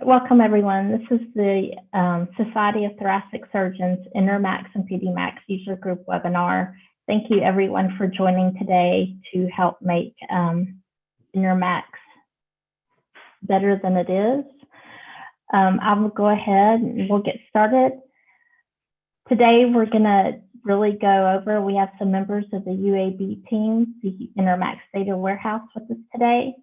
Welcome, everyone. This is the Society of Thoracic Surgeons Intermacs and Pedimacs user group webinar. Thank you, everyone, for joining today to help make Intermacs better than it is. I will go ahead and we'll get started. Today, we're going to really go over, we have some members of the UAB team, the Intermacs Data Warehouse with us today.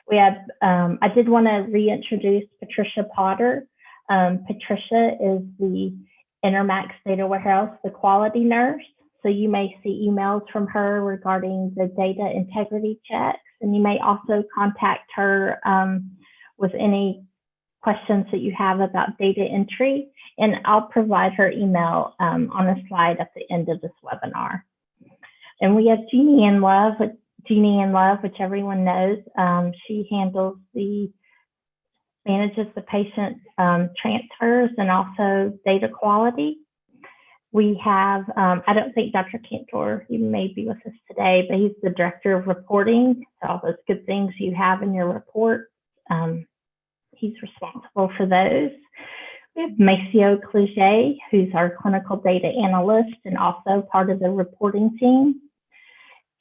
We have, I did want to reintroduce Patricia Potter. Patricia is the Intermacs Data Warehouse, the quality nurse. So you may see emails from her regarding the data integrity checks, and you may also contact her with any questions that you have about data entry, and I'll provide her email on a slide at the end of this webinar. And we have Jeannie in Love, which everyone knows. She manages the patient transfers and also data quality. We have, I don't think Dr. Cantor, he may be with us today, but he's the director of reporting. So all those good things you have in your report, he's responsible for those. We have Maceo Cloutier, who's our clinical data analyst and also part of the reporting team.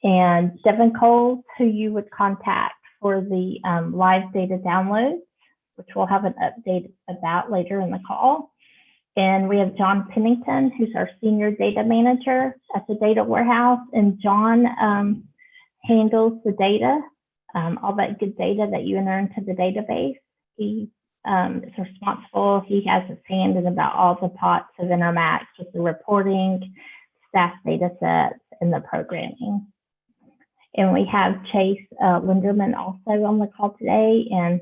And Devin Coles, who you would contact for the live data downloads, which we'll have an update about later in the call. And we have John Pennington, who's our senior data manager at the data warehouse. And John handles the data, all that good data that you enter into the database. He is responsible. He has his hand in about all the pots of Intermacs with the reporting, staff data sets, and the programming. And we have Chase Linderman also on the call today. And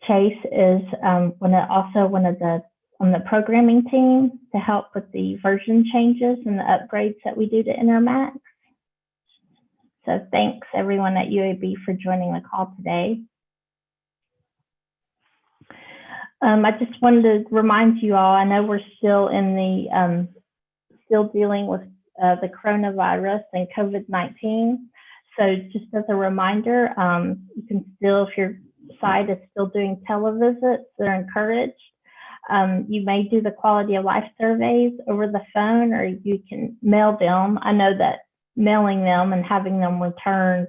Chase is also one of the on the programming team to help with the version changes and the upgrades that we do to Intermacs. So thanks everyone at UAB for joining the call today. I just wanted to remind you all, I know we're still in the, still dealing with the coronavirus and COVID-19. So just as a reminder, you can still, if your site is still doing televisits, they're encouraged. You may do the quality of life surveys over the phone, or you can mail them. I know that mailing them and having them returned,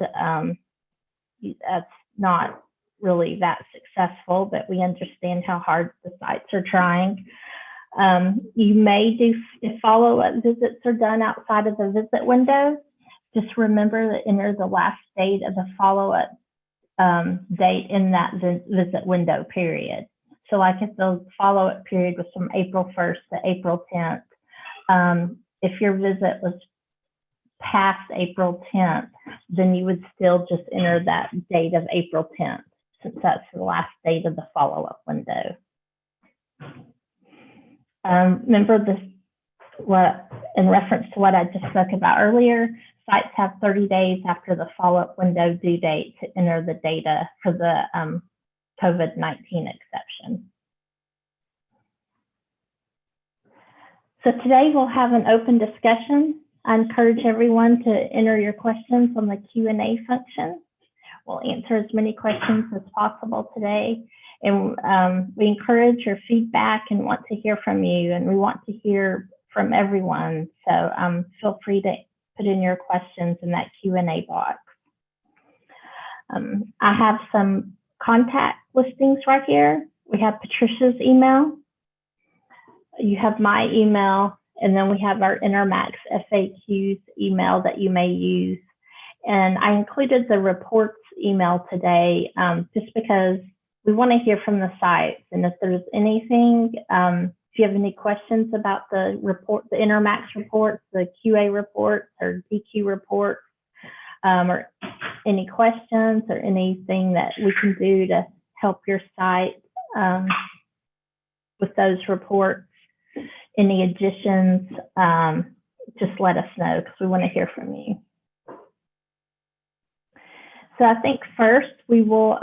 that's not really that successful, but we understand how hard the sites are trying. You may do, if follow-up visits are done outside of the visit window, just remember to enter the last date of the follow-up date in that visit window period. So like if the follow-up period was from April 1st to April 10th, if your visit was past April 10th, then you would still just enter that date of April 10th, since that's the last date of the follow-up window. Remember this, in reference to what I just spoke about earlier, sites have 30 days after the follow-up window due date to enter the data for the COVID-19 exception. So today we'll have an open discussion. I encourage everyone to enter your questions on the Q&A function. We'll answer as many questions as possible today. And we encourage your feedback and want to hear from you, and we want to hear from everyone. So feel free to put in your questions in that Q&A box. I have some contact listings right here. We have Patricia's email. You have my email, and then we have our Intermacs FAQs email that you may use. And I included the reports email today just because we want to hear from the sites. And if there's anything, if you have any questions about the report, the Intermacs reports, the QA reports or DQ reports, or any questions or anything that we can do to help your site with those reports, any additions, just let us know because we want to hear from you. So I think first we will,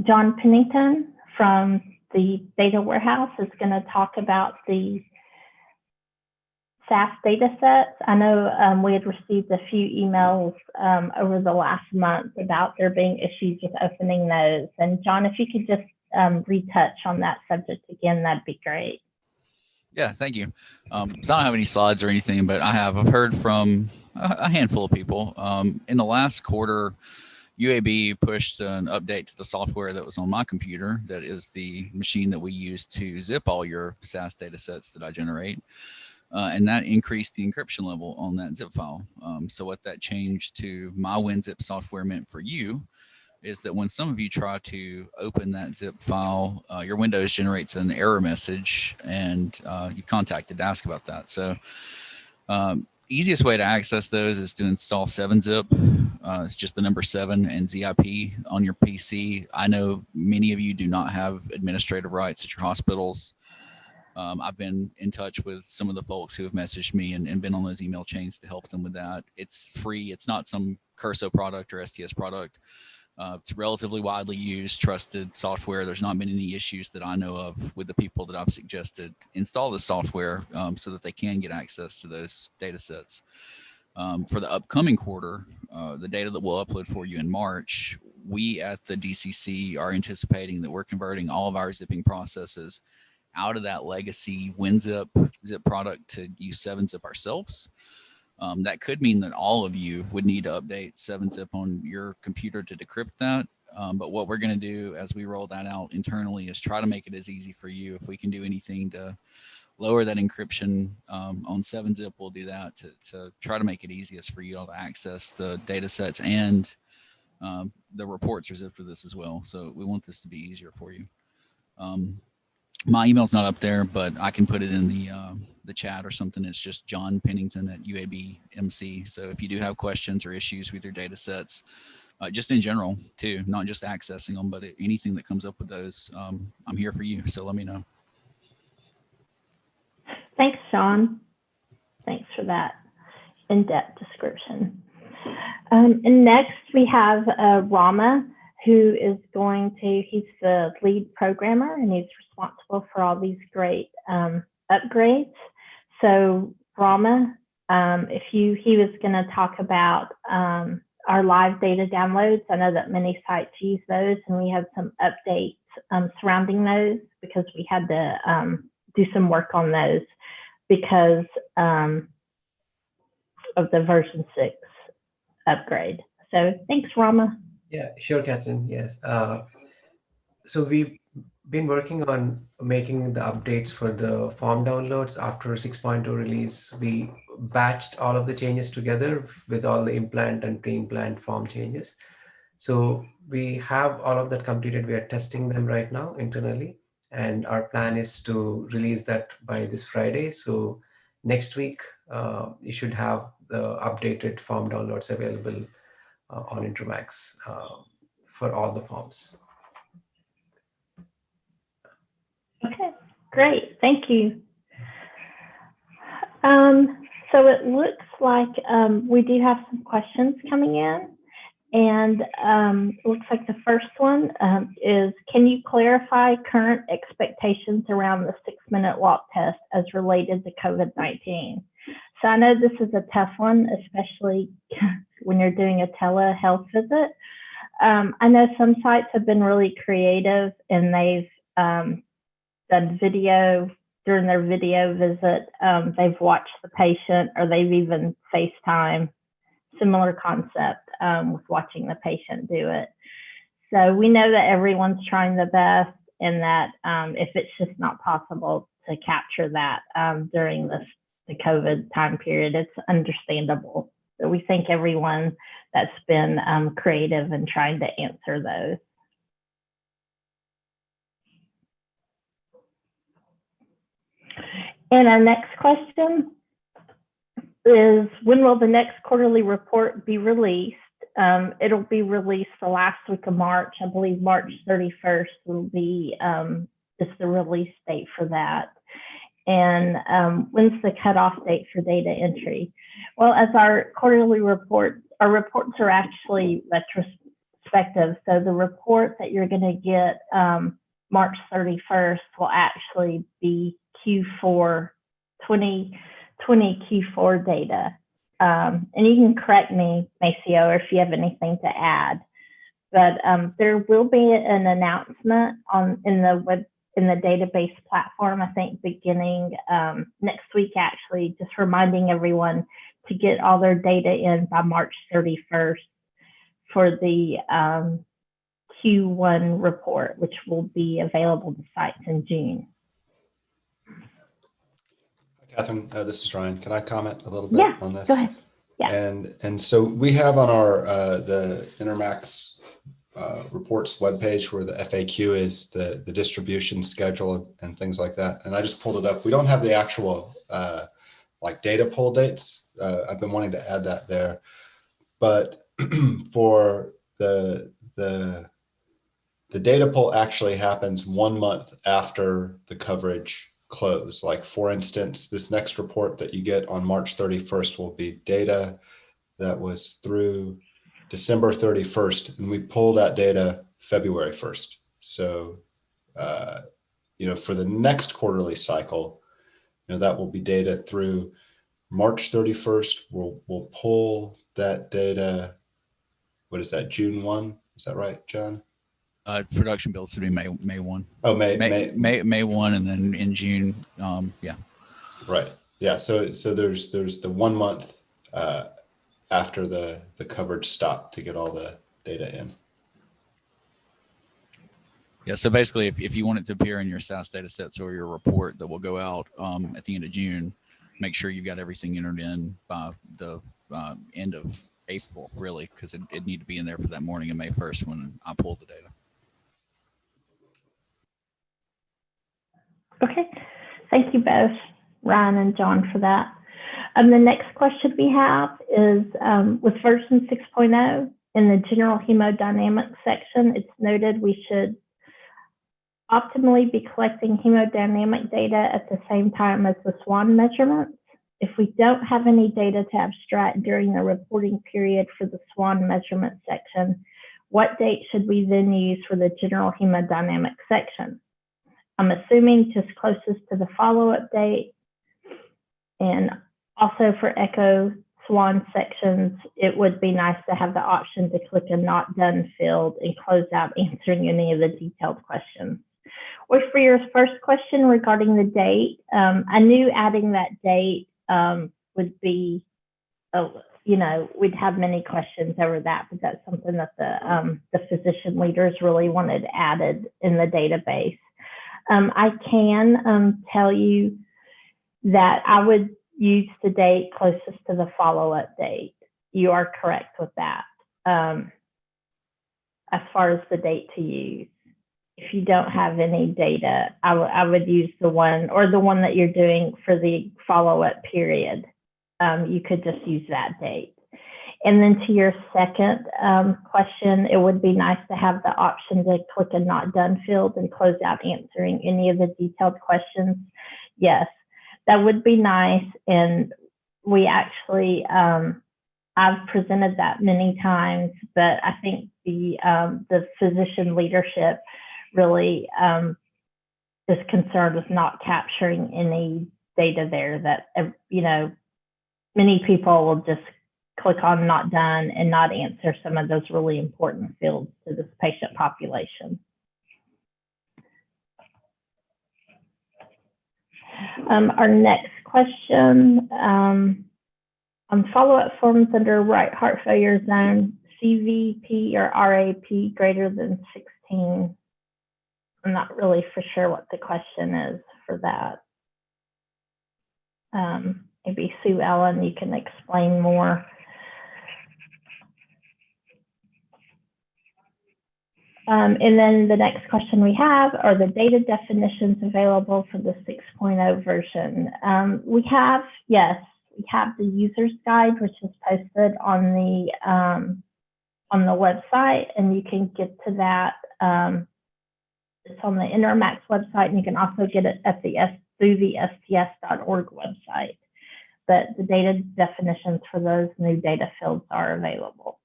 John Pennington from the data warehouse is going to talk about the SAS data sets. I know we had received a few emails over the last month about there being issues with opening those. And John, if you could just retouch on that subject again, that'd be great. Yeah, thank you. So I don't have any slides or anything, but I've heard from a handful of people. In the last quarter, UAB pushed an update to the software that was on my computer. That is the machine that we use to zip all your SAS data sets that I generate. And that increased the encryption level on that zip file. So what that changed to my WinZip software meant for you is that when some of you try to open that zip file, your Windows generates an error message, and you contacted to ask about that. So easiest way to access those is to install 7-zip. It's just the number 7 and ZIP on your PC. I know many of you do not have administrative rights at your hospitals. I've been in touch with some of the folks who have messaged me and been on those email chains to help them with that. It's free. It's not some Curso product or STS product. It's relatively widely used, trusted software. There's not been any issues that I know of with the people that I've suggested install the software so that they can get access to those data sets. For the upcoming quarter, the data that we'll upload for you in March, we at the DCC are anticipating that we're converting all of our zipping processes out of that legacy WinZip zip product to use 7-zip ourselves. That could mean that all of you would need to update 7-zip on your computer to decrypt that. But what we're going to do as we roll that out internally is try to make it as easy for you. If we can do anything to lower that encryption on 7-zip, we'll do that to try to make it easiest for you all to access the data sets, and the reports are zipped for this as well. So we want this to be easier for you. My email's not up there, but I can put it in the chat or something. It's just John Pennington at UABMC. So if you do have questions or issues with your data sets, just in general too, not just accessing them, but anything that comes up with those, I'm here for you. So let me know. Thanks, Sean. Thanks for that in-depth description. And next we have Rama, who is he's the lead programmer, and he's responsible for all these great upgrades. So Rama, he was going to talk about our live data downloads. I know that many sites use those, and we have some updates surrounding those because we had to do some work on those because of the version 6 upgrade. So thanks, Rama. Yeah, sure, Catherine. Yes. So we've been working on making the updates for the form downloads after 6.0 release. We batched all of the changes together with all the implant and pre-implant form changes. So we have all of that completed. We are testing them right now internally, and our plan is to release that by this Friday. So next week, you should have the updated form downloads available on Intermacs for all the forms. Okay, great, thank you. So it looks like we do have some questions coming in, and it looks like the first one is, can you clarify current expectations around the 6-minute walk test as related to COVID-19? So I know this is a tough one, especially when you're doing a telehealth visit. I know some sites have been really creative, and they've done video during their video visit. They've watched the patient, or they've even FaceTime, similar concept with watching the patient do it. So we know that everyone's trying the best, and that if it's just not possible to capture that during the COVID time period, it's understandable. So we thank everyone that's been creative in trying to answer those. And our next question is, when will the next quarterly report be released? It'll be released the last week of March. I believe March 31st will be just the release date for that. And when's the cutoff date for data entry? Well, as our quarterly report, our reports are actually retrospective. So the report that you're going to get March 31st will actually be Q4 2020 Q4 data. And you can correct me, Maceo, if you have anything to add. but there will be an announcement in the database platform, I think beginning next week, actually, just reminding everyone to get all their data in by March 31st for the Q1 report, which will be available to sites in June. Catherine, this is Ryan. Can I comment a little bit on this? Go ahead. Yeah. And so we have on our the Intermacs reports webpage where the FAQ is, the distribution schedule and things like that. And I just pulled it up. We don't have the actual like data pull dates. I've been wanting to add that there, but for the data pull actually happens 1 month after the coverage close. Like for instance, this next report that you get on March 31st will be data that was through December 31st, and we pull that data February 1st. So, for the next quarterly cycle, that will be data through March 31st. We'll pull that data. What is that? June 1? Is that right, John? Production builds to be May 1. Oh, May 1, and then in June, yeah. Right. Yeah. So there's the 1 month after the coverage stop to get all the data in. Yeah. So basically, if you want it to appear in your SAS data sets or your report that will go out at the end of June, make sure you've got everything entered in by the end of April, really, because it need to be in there for that morning of May 1st when I pull the data. Okay, thank you both, Ryan and John, for that. The next question we have is with version 6.0 in the general hemodynamics section, it's noted we should optimally be collecting hemodynamic data at the same time as the SWAN measurements. If we don't have any data to abstract during the reporting period for the SWAN measurement section, what date should we then use for the general hemodynamic section? I'm assuming just closest to the follow-up date. And also for echo SWAN sections, it would be nice to have the option to click a not done field and close out answering any of the detailed questions. Or for your first question regarding the date, I knew adding that date would be, we'd have many questions over that, but that's something that the physician leaders really wanted added in the database. I can tell you that I would use the date closest to the follow-up date. You are correct with that. As far as the date to use, if you don't have any data, I would use the one that you're doing for the follow-up period. You could just use that date. And then to your second question, it would be nice to have the option to click a not done field and close out answering any of the detailed questions. Yes, that would be nice. And we actually, I've presented that many times, but I think the physician leadership really is concerned with not capturing any data there that, many people will just click on not done and not answer some of those really important fields to this patient population. Our next question, on follow-up forms under right heart failure zone, CVP or RAP greater than 16. I'm not really for sure what the question is for that. Maybe Sue Ellen, you can explain more. And then the next question we have are the data definitions available for the 6.0 version. We have the user's guide, which is posted on the website, and you can get to that. It's on the Intermacs website, and you can also get it at through the sts.org website. But the data definitions for those new data fields are available.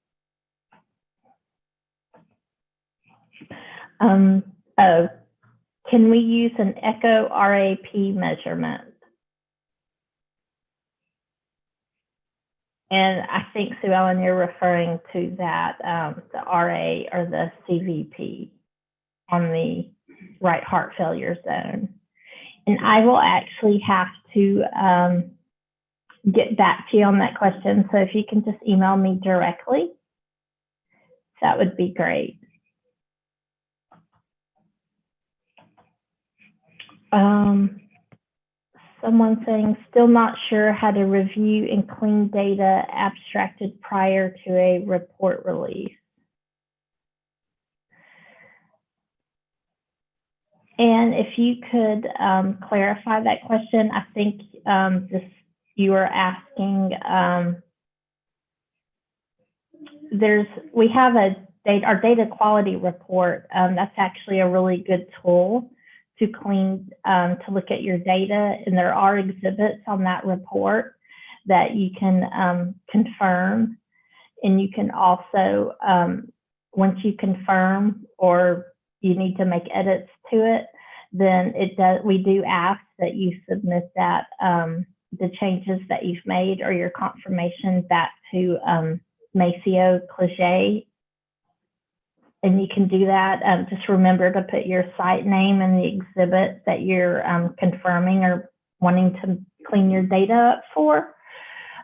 Can we use an echo RAP measurement? And I think, Sue Ellen, you're referring to that, the RA or the CVP on the right heart failure zone. And I will actually have to get back to you on that question. So if you can just email me directly, that would be great. Someone saying, still not sure how to review and clean data abstracted prior to a report release. And if you could clarify that question, I think you were asking, we have our data quality report. That's actually a really good tool to clean, to look at your data. And there are exhibits on that report that you can confirm. And you can also, once you confirm or you need to make edits to it, then we do ask that you submit that, the changes that you've made or your confirmation back to Maceo Cliche. And you can do that. Just remember to put your site name and the exhibit that you're confirming or wanting to clean your data up for.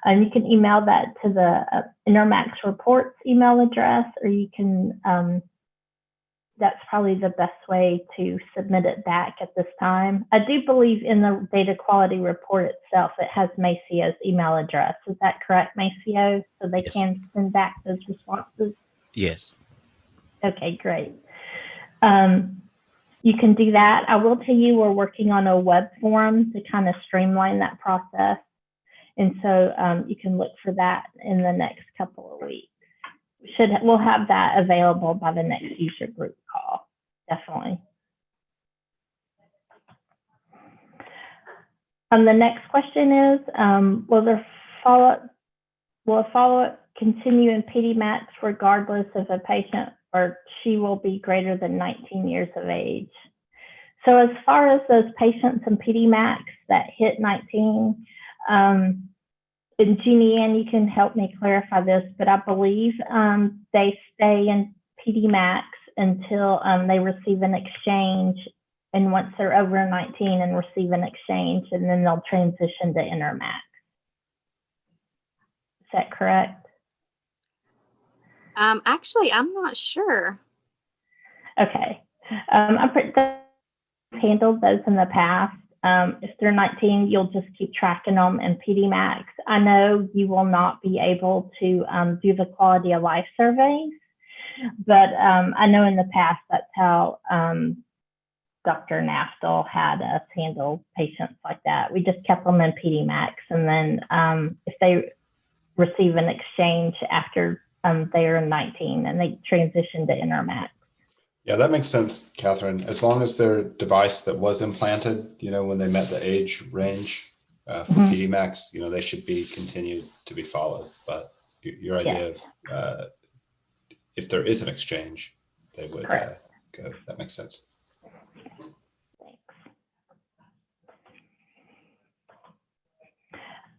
You can email that to the Intermacs reports email address, or you can, that's probably the best way to submit it back at this time. I do believe in the data quality report itself, it has Maceo's email address. Is that correct, Maceo? So they Yes. can send back those responses? Yes. Okay, great. You can do that. I will tell you, we're working on a web forum to kind of streamline that process. And so you can look for that in the next couple of weeks. We'll have that available by the next user group call, definitely. The next question is, will a follow-up continue in Pedimacs regardless of a patient or she will be greater than 19 years of age? So as far as those patients in Pedimacs that hit 19, and Jeannie Ann, you can help me clarify this, but I believe they stay in Pedimacs until they receive an exchange, and once they're over 19 and receive an exchange, and then they'll transition to Intermacs. Is that correct? Actually, I'm not sure. Okay. I've handled those in the past. If they're 19, you'll just keep tracking them in Pedimacs. I know you will not be able to do the quality of life surveys, but I know in the past that's how Dr. Naftal had us handle patients like that. We just kept them in Pedimacs, and then if they receive an exchange after they are 19, and they transition to Intermacs. Yeah, that makes sense, Catherine. As long as their device that was implanted, when they met the age range for Pedimacs, they should be continued to be followed. But your idea of if there is an exchange, they would go. That makes sense. Thanks.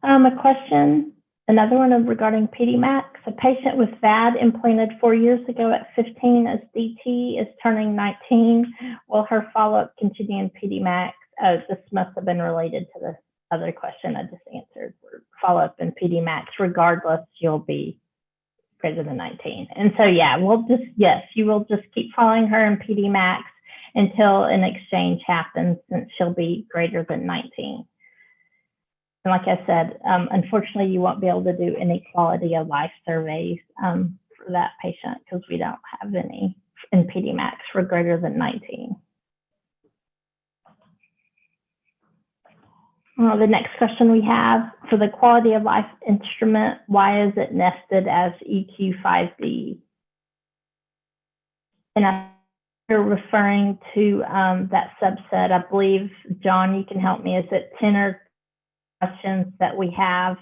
A question, another one regarding Pedimacs. A patient with VAD implanted 4 years ago at 15 as DT is turning 19. Will her follow-up continue in Pedimacs? Oh, this must have been related to the other question I just answered. Follow-up in Pedimacs, regardless, you'll be greater than 19. And so, yeah, you will just keep following her in Pedimacs until an exchange happens, since she'll be greater than 19. And like I said, unfortunately, you won't be able to do any quality of life surveys for that patient because we don't have any in Pedimacs for greater than 19. The next question we have, for the quality of life instrument, why is it nested as EQ5D? And you're referring to that subset. I believe, John, you can help me. Is it 10 or questions that we have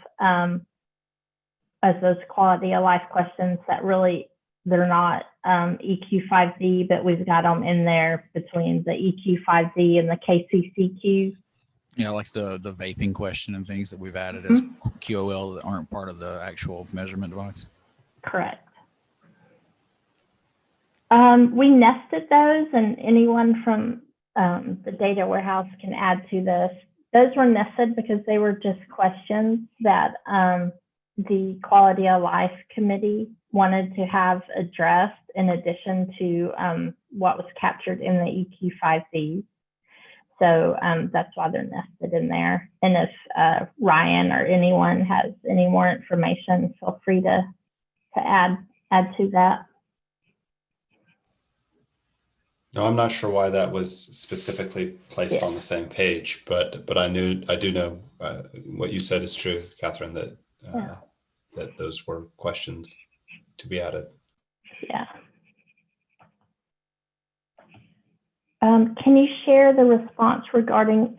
as those quality of life questions that really, they're not EQ5D, but we've got them in there between the EQ5D and the KCCQ? Yeah, like the vaping question and things that we've added as QOL that aren't part of the actual measurement device. Correct. We nested those, and anyone from the data warehouse can add to this. Those were nested because they were just questions that the Quality of Life Committee wanted to have addressed in addition to what was captured in the EQ5B. So that's why they're nested in there. And if Ryan or anyone has any more information, feel free to add to that. No, I'm not sure why that was specifically placed on the same page, but I do know what you said is true, Catherine, that that those were questions to be added. Yeah. Can you share the response regarding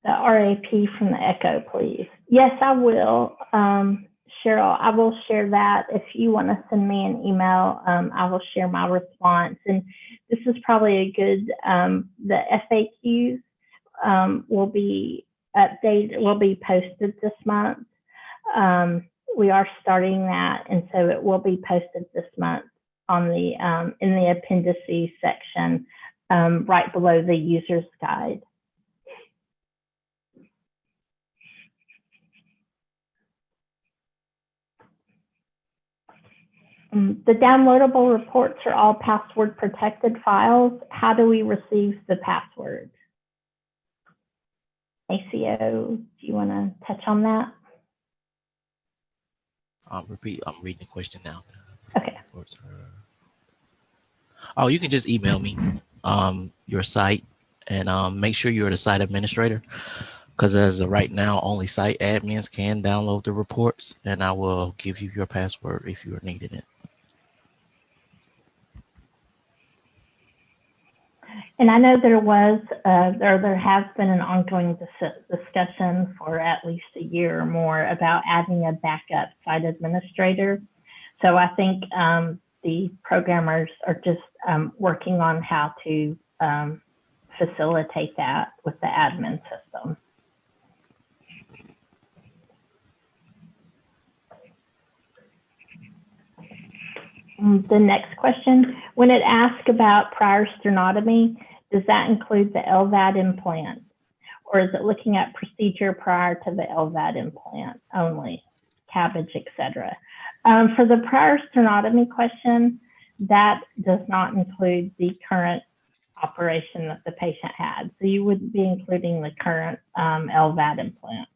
the RAP from the ECHO, please? Yes, I will. Cheryl, I will share that. If you want to send me an email, I will share my response. And this is probably a good, the FAQs will be updated, will be posted this month. We are starting that, and so it will be posted this month on the in the appendices section, right below the user's guide. The downloadable reports are all password protected files. How do we receive the passwords? ACO, do you want to touch on that? I'm reading the question now. Okay. Oh, you can just email me your site and make sure you're the site administrator, because as of right now, only site admins can download the reports, and I will give you your password if you are needing it. And I know there was, there has been an ongoing discussion for at least a year or more about adding a backup site administrator. So I think the programmers are just working on how to facilitate that with the admin system. The next question, when it asks about prior sternotomy, does that include the LVAD implant? Or is it looking at procedure prior to the LVAD implant only, cabbage, etc.? For the prior sternotomy question, that does not include the current operation that the patient had. So you wouldn't be including the current LVAD implant.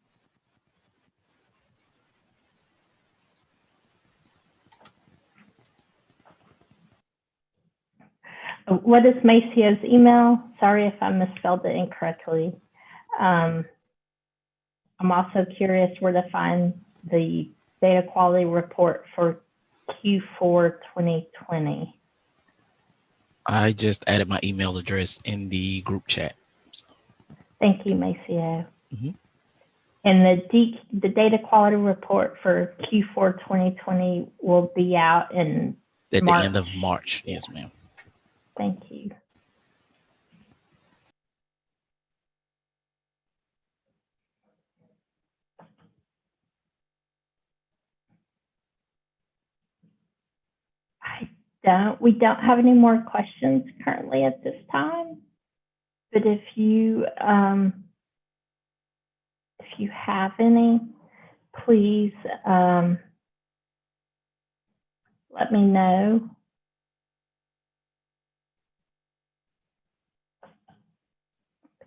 What is Macio's email? Sorry if I misspelled it incorrectly. I'm also curious where to find the data quality report for Q4 2020. I just added my email address in the group chat. So. Thank you, Macio. Mm-hmm. And the data quality report for Q4 2020 will be out in at March. The end of March. Yes, ma'am. Thank you. We don't have any more questions currently at this time, but if you have any, please let me know.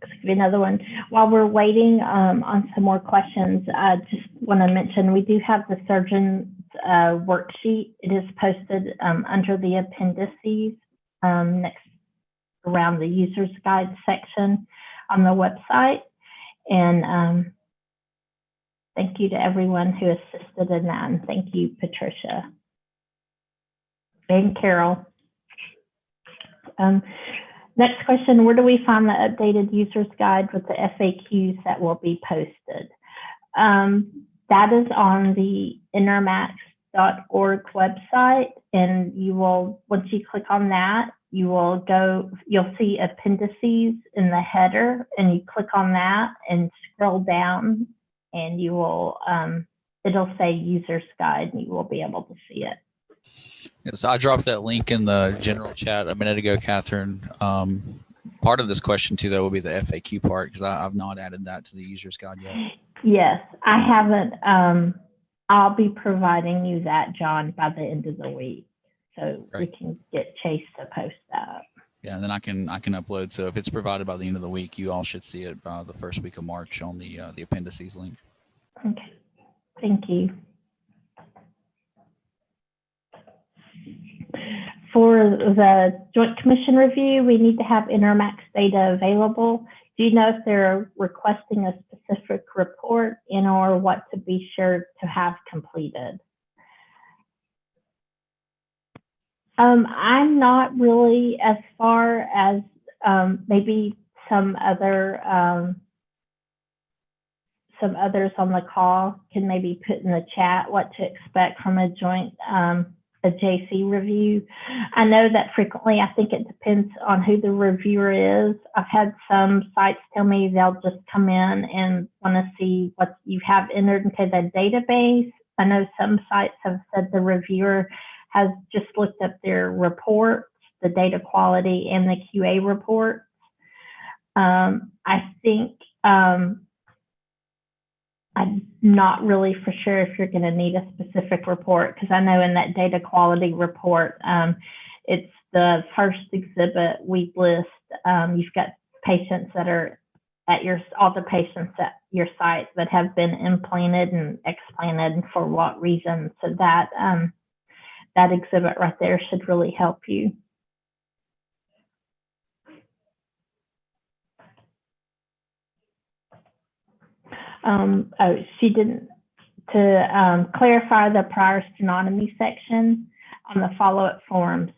Let's give you another one. While we're waiting on some more questions, I just want to mention we do have the surgeon's worksheet. It is posted under the appendices next around the user's guide section on the website. And thank you to everyone who assisted in that. And thank you, Patricia and Carol. Next question, where do we find the updated user's guide with the FAQs that will be posted? That is on the intermacs.org website, and you will, once you click on that, you'll see appendices in the header, and you click on that and scroll down, and you will, it'll say user's guide, and you will be able to see it. Yes, I dropped that link in the general chat a minute ago, Catherine. Part of this question too, though, will be the FAQ part, because I've not added that to the user's guide yet. Yes, I haven't. I'll be providing you that, John, by the end of the week, so Great. we can get Chase to post that. Yeah, and then I can upload. So if it's provided by the end of the week, you all should see it by the first week of March on the appendices link. Okay, thank you. For the Joint Commission review, we need to have Intermacs data available. Do you know if they're requesting a specific report and/or what to be sure to have completed? I'm not really, as far as maybe some others on the call can maybe put in the chat what to expect from a joint a JC review. I know that frequently, I think it depends on who the reviewer is. I've had some sites tell me they'll just come in and want to see what you have entered into the database. I know some sites have said the reviewer has just looked up their reports, the data quality and the QA reports. I think I'm not really for sure if you're going to need a specific report, because I know in that data quality report, it's the first exhibit we list. You've got patients that are at all the patients at your site that have been implanted and explanted and for what reason. So that that exhibit right there should really help you. She didn't, to clarify the prior sternotomy section on the follow-up forms.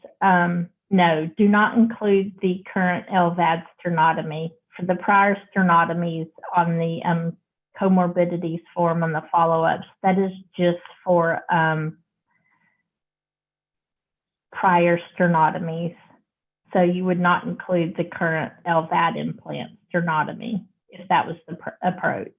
No, do not include the current LVAD sternotomy. For the prior sternotomies on the comorbidities form on the follow-ups, that is just for prior sternotomies. So you would not include the current LVAD implant sternotomy if that was the approach.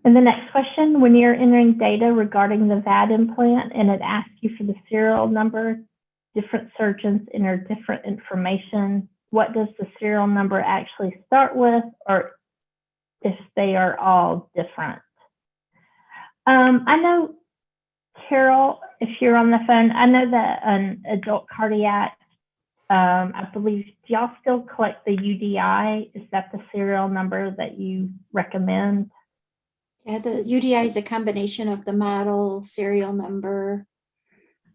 And the next question, when you're entering data regarding the VAD implant and it asks you for the serial number, different surgeons enter different information. What does the serial number actually start with, or if they are all different? I know, Carol, if you're on the phone, I know that an adult cardiac, I believe, do y'all still collect the UDI? Is that the serial number that you recommend? Yeah, the UDI is a combination of the model, serial number.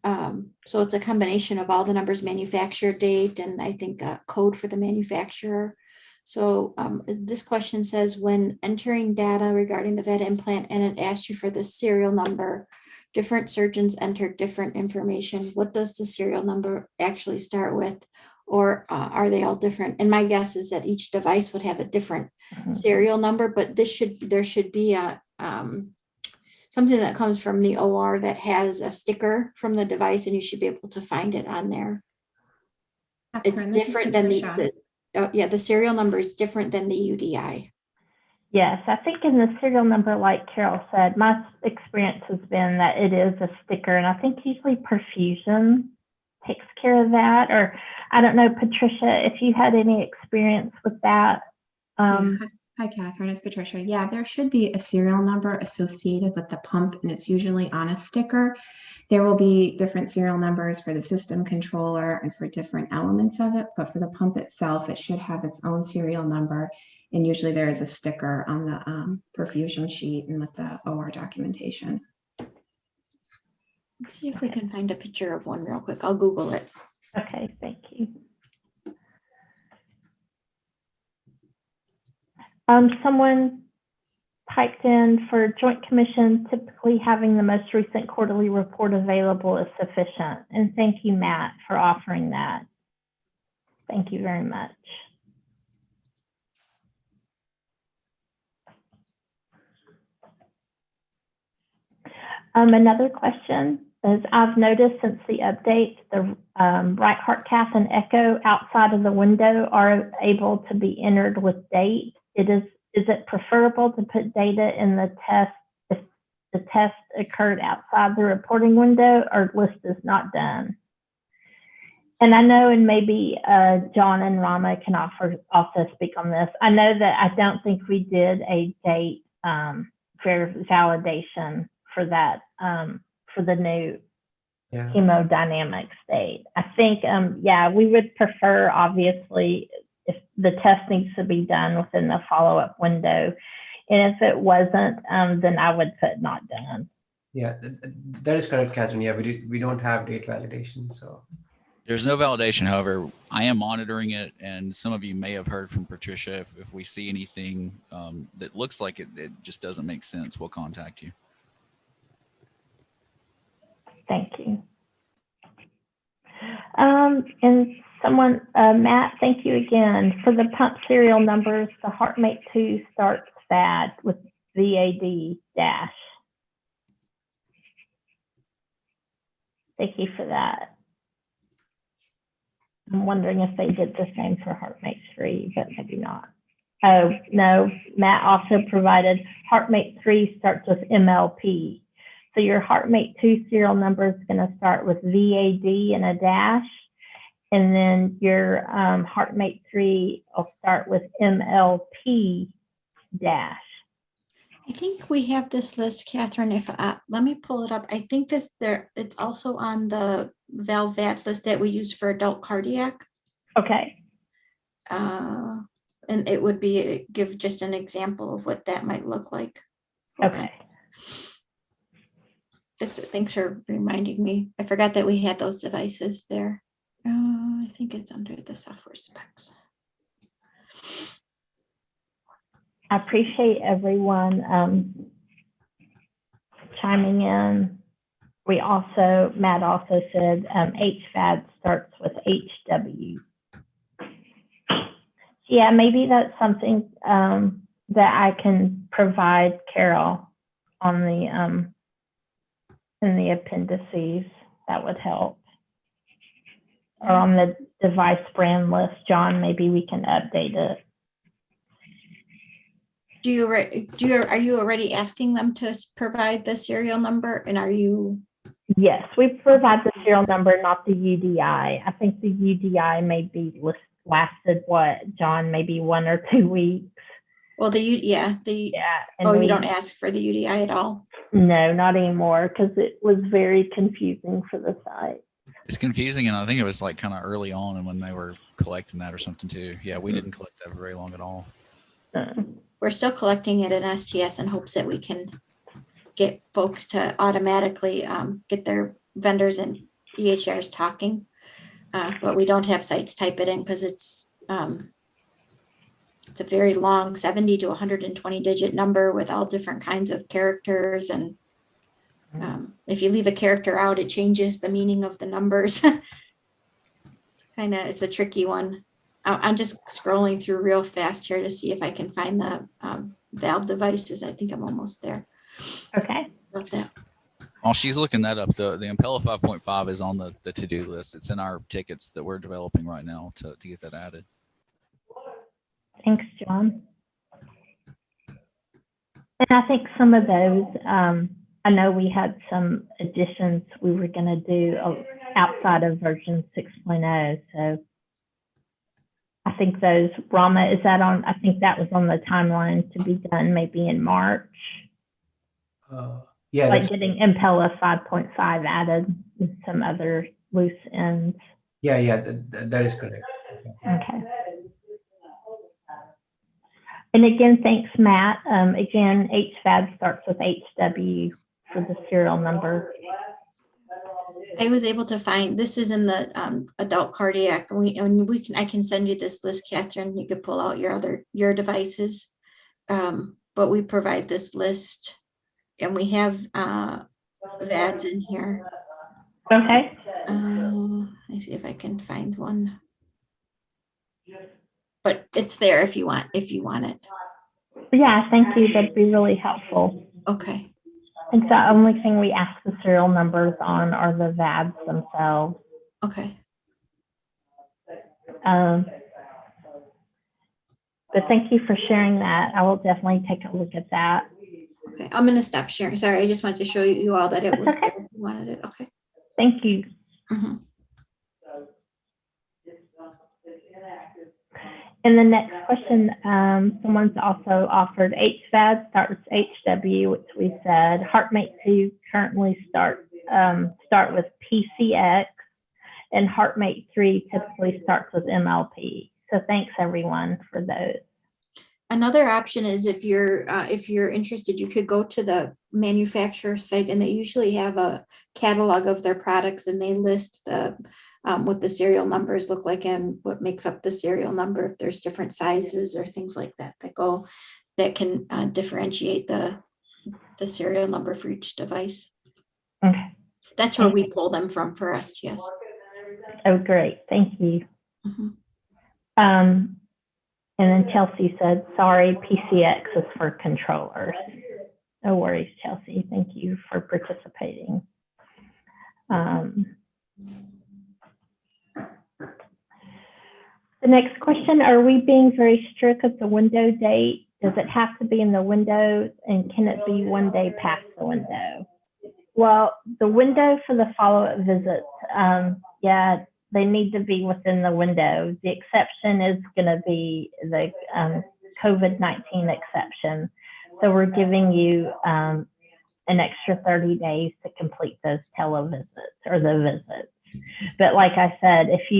So it's a combination of all the numbers, manufacture date, and I think a code for the manufacturer. So this question says, when entering data regarding the VAD implant and it asks you for the serial number, different surgeons enter different information. What does the serial number actually start with? Or are they all different? And my guess is that each device would have a different serial number, but there should be a something that comes from the OR that has a sticker from the device, and you should be able to find it on there. It's different than the serial number is different than the UDI. Yes, I think in the serial number, like Carol said, my experience has been that it is a sticker, and I think usually perfusion takes care of that. Or I don't know, Patricia, if you had any experience with that. Hi, Catherine, it's Patricia. Yeah, there should be a serial number associated with the pump, and it's usually on a sticker. There will be different serial numbers for the system controller and for different elements of it, but for the pump itself, it should have its own serial number. And usually there is a sticker on the perfusion sheet and with the OR documentation. Let's see if we can find a picture of one real quick. I'll Google it. Okay, thank you. Someone typed in, for Joint Commission, typically having the most recent quarterly report available is sufficient. And thank you, Matt, for offering that. Thank you very much. Another question is, I've noticed since the update, the right heart cath and echo outside of the window are able to be entered with date. Is it preferable to put data in the test if the test occurred outside the reporting window, or list is not done? And I know, and maybe John and Rama can also speak on this. I know that I don't think we did a date validation for that, for the new hemodynamic state. I think, yeah, we would prefer, obviously, if the test needs to be done within the follow-up window. And if it wasn't, then I would put not done. Yeah, that is correct, Catherine. Yeah, we don't have date validation, so. There's no validation. However, I am monitoring it, and some of you may have heard from Patricia. If we see anything that looks like it just doesn't make sense, we'll contact you. Thank you. And someone, Matt, thank you again. For the pump serial numbers, the HeartMate 2 starts VAD with VAD dash. Thank you for that. I'm wondering if they did the same for HeartMate 3, but maybe not. Oh, no, Matt also provided HeartMate 3 starts with MLP. So your HeartMate 2 serial number is going to start with VAD and a dash. And then your HeartMate 3 will start with MLP dash. I think we have this list, Catherine. If let me pull it up. I think it's also on the valve VAD list that we use for adult cardiac. Okay. And it would be give just an example of what that might look like. Okay. Thanks for reminding me. I forgot that we had those devices there. I think it's under the software specs. I appreciate everyone chiming in. Matt also said HVAD starts with HW. Yeah, maybe that's something that I can provide Carol on the in the appendices. That would help. Or on the device brand list, John, maybe we can update it. Are you already asking them to provide the serial number, and are you? Yes, we provide the serial number, not the UDI. I think the UDI may be lasted what, John, maybe 1 or 2 weeks. Well, And you don't ask for the UDI at all? No, not anymore, because it was very confusing for the site. It's confusing, and I think it was like kind of early on, and when they were collecting that or something too. Yeah, we didn't collect that for very long at all. We're still collecting it in STS in hopes that we can get folks to automatically get their vendors and EHRs talking, but we don't have sites type it in because it's a very long 70 to 120 digit number with all different kinds of characters, and if you leave a character out, it changes the meaning of the numbers. It's a tricky one. I'm just scrolling through real fast here to see if I can find the valve devices. I think I'm almost there. Okay. About that. While she's looking that up, the Impella 5.5 is on the to-do list. It's in our tickets that we're developing right now to get that added. Thanks, John. And I think some of those, I know we had some additions we were going to do outside of version 6.0. So I think those, Rama, is that on? I think that was on the timeline to be done maybe in March. Yeah, like getting Impella 5.5 added with some other loose ends. Yeah, that is correct. Okay. And again, thanks, Matt. Again, HVAD starts with HW for the serial number. I was able to find, this is in the adult cardiac, I can send you this list, Catherine. You could pull out your devices, but we provide this list, and we have VADs in here. Okay. Let me see if I can find one, but it's there if you want it. Yeah, thank you. That'd be really helpful. Okay. think the only thing we ask the serial numbers on are the VABs themselves. Okay. But thank you for sharing that. I will definitely take a look at that. Okay, I'm gonna stop sharing. Sorry, I just wanted to show you all that it That's was okay. there. You wanted it, okay. Thank you. Mhm. And the next question, someone's also offered HVAD starts HW, which we said. HeartMate 2 currently start with PCX, and HeartMate 3 typically starts with MLP. So thanks everyone for those. Another option is if you're interested, you could go to the manufacturer site, and they usually have a catalog of their products, and they list the what the serial numbers look like and what makes up the serial number. If there's different sizes or things like that that can differentiate the serial number for each device. Okay. That's where we pull them from for STS. Oh, great. Thank you. Mhm. And then Chelsea said, sorry, PCX is for controllers. No worries, Chelsea. Thank you for participating. The next question, are we being very strict with the window date? Does it have to be in the window, and can it be one day past the window? Well, the window for the follow-up visits, yeah, they need to be within the window. The exception is going to be the COVID-19 exception. So we're giving you an extra 30 days to complete those televisits or the visits. But like I said, if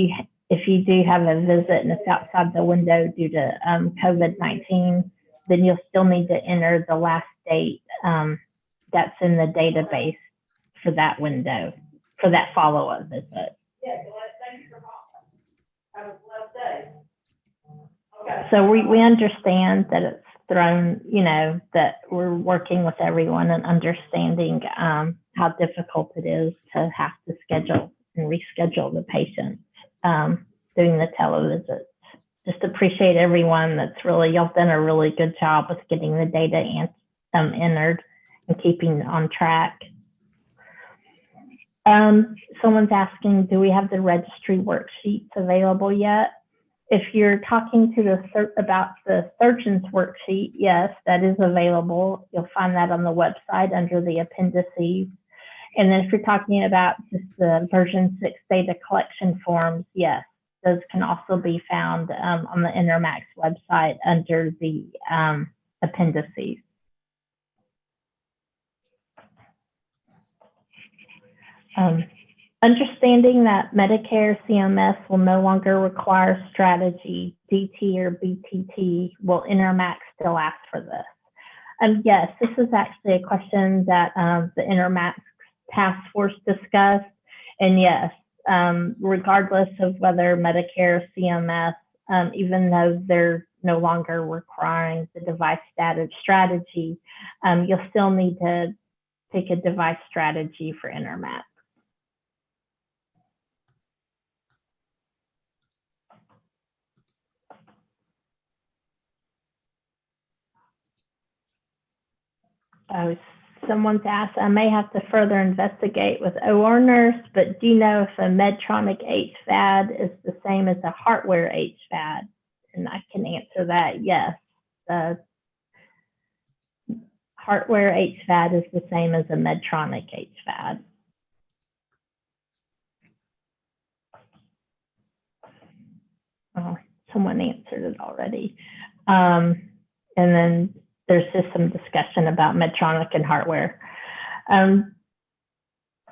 you do have a visit and it's outside the window due to COVID-19, then you'll still need to enter the last date that's in the database for that window, for that follow-up visit. So we understand that it's thrown, that we're working with everyone and understanding how difficult it is to have to schedule and reschedule the patients doing the televisits. Just appreciate everyone y'all done a really good job with getting the data entered and keeping on track. Someone's asking, do we have the registry worksheets available yet? If you're talking to about the surgeon's worksheet, yes, that is available. You'll find that on the website under the appendices. And then if you're talking about just the version 6 data collection forms, yes, those can also be found on the Intermacs website under the appendices. Understanding that Medicare CMS will no longer require strategy, DT or BTT, will Intermacs still ask for this? Yes, this is actually a question that the Intermacs task force discussed. And yes, regardless of whether Medicare or CMS, even though they're no longer requiring the device strategy, you'll still need to pick a device strategy for Intermacs. Someone's asked, I may have to further investigate with OR nurse, but do you know if a Medtronic HVAD is the same as a hardware HVAD? And I can answer that, yes. The hardware HVAD is the same as a Medtronic HVAD. Oh, someone answered it already. And then there's just some discussion about Medtronic and hardware. But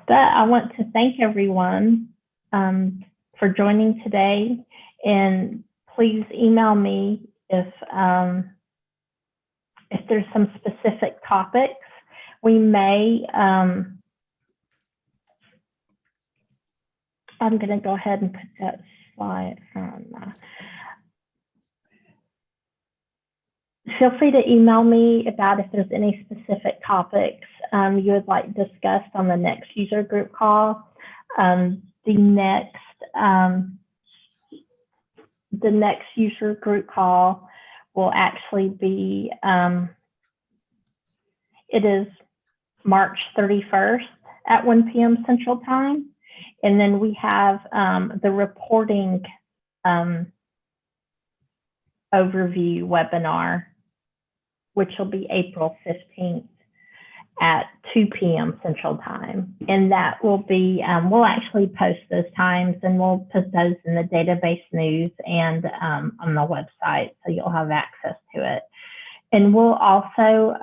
I want to thank everyone for joining today, and please email me if there's some specific topics. We may, I'm going to go ahead and put that slide on. Feel free to email me about if there's any specific topics you would like discussed on the next user group call. The next user group call will actually be, it is March 31st at 1 p.m. Central Time. And then we have the reporting overview webinar, which will be April 15th at 2 p.m. Central Time. And that will be, we'll actually post those times and we'll put those in the database news and on the website, so you'll have access to it. And we'll also,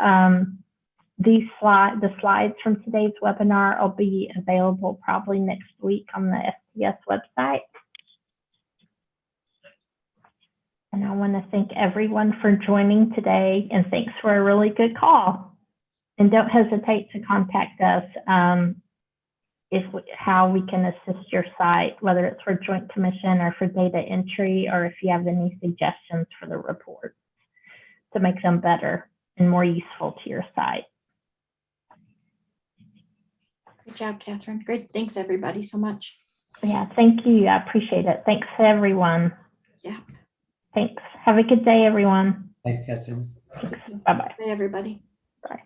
the slides from today's webinar will be available probably next week on the STS website. And I want to thank everyone for joining today, and thanks for a really good call. And don't hesitate to contact us how we can assist your site, whether it's for Joint Commission or for data entry, or if you have any suggestions for the reports to make them better and more useful to your site. Good job, Catherine. Great. Thanks, everybody, so much. Yeah, thank you. I appreciate it. Thanks to everyone. Yeah. Thanks. Have a good day, everyone. Thanks, Catherine. Bye-bye. Bye, everybody. Bye.